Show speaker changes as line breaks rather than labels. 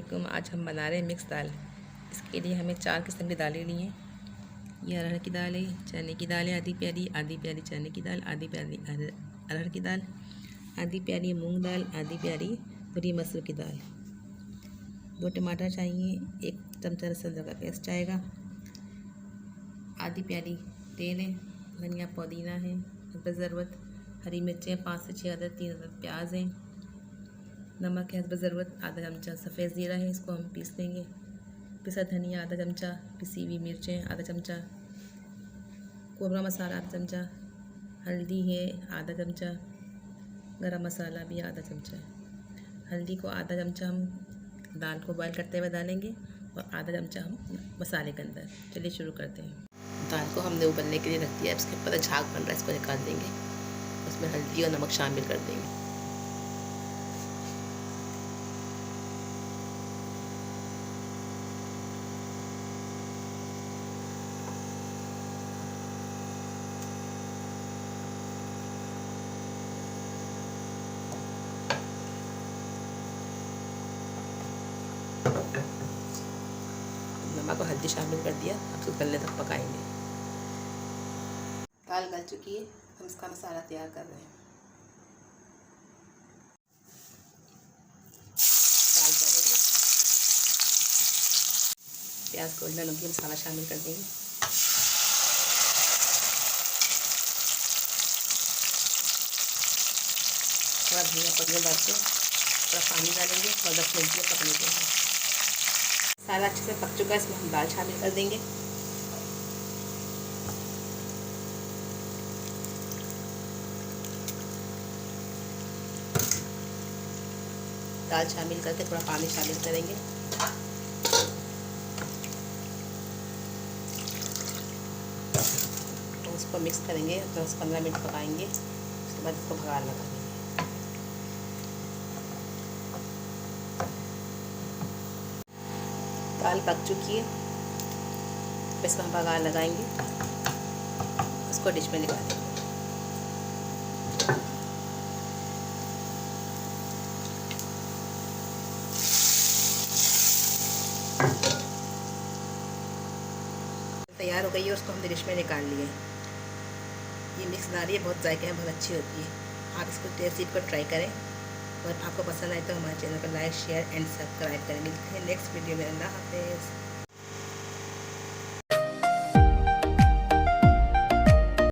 अस्सलामुअलैकुम। आज हम बना रहे हैं मिक्स दाल। इसके लिए हमें 4 किस्म की दालें ली हैं। ये अरहर की दाल है, चने की दाल है आधी प्यारी चने की दाल, आधी प्यारी अरहर की दाल, आधी प्यारी मूंग दाल, आधी प्यारी पूरी मसूर की दाल। 2 टमाटर चाहिए, 1 चमचा लहसुन का पेस्ट आएगा, आधी प्यारी तेल है, धनिया पुदीना है हस्ब ज़रूरत, हरी मिर्चें 5 से 6 अदद, 3 अदद प्याज हैं, नमक है हस्ब ज़रूरत, आधा चमचा सफ़ेद ज़ीरा है, इसको हम पीस लेंगे, पिसा धनिया आधा चमचा, पिसी हुई मिर्चें आधा चमचा, कोबरा मसाला आधा चमचा, हल्दी है आधा चमचा, गरम मसाला भी आधा चमचा। हल्दी को आधा चमचा हम दाल को बॉयल करते हुए डालेंगे और आधा चमचा हम मसाले के अंदर। चलिए शुरू करते हैं। दाल को हमने उबलने के लिए रख दिया है, इसके ऊपर झाग बन रहा है, इसको निकाल देंगे, उसमें हल्दी और नमक शामिल कर देंगे। नमक और हल्दी शामिल कर दिया, अब इसको गलने तक पकाएंगे। दाल गल चुकी है, हम इसका मसाला तैयार कर रहे हैं। दाल डालेंगे, प्याज गोल्डन होगी, मसाला शामिल कर देंगे, थोड़ा धनिया पत्ते डाल के थोड़ा पानी डालेंगे और 10 मिनट में पकने देंगे। मसाला अच्छे से पक चुका है, इसमें हम दाल शामिल कर देंगे। दाल शामिल करके थोड़ा पानी शामिल करेंगे, तो उसको मिक्स करेंगे, 10-15 मिनट पकाएंगे, उसके बाद इसको भगार लगा देंगे। दाल पक चुकी है, इसमें हम बघार लगाएंगे, उसको डिश में निकाल देंगे। तैयार हो गई है, उसको हमने डिश में निकाल लिया है। ये मिक्स दाल है, बहुत जायके में बहुत अच्छी होती है। आप इसको रेसिपी को ट्राई करें और आपको पसंद आए तो हमारे चैनल को लाइक शेयर एंड सब्सक्राइब करें। मिलते हैं नेक्स्ट वीडियो में। अल्लाह हाफ़िज़।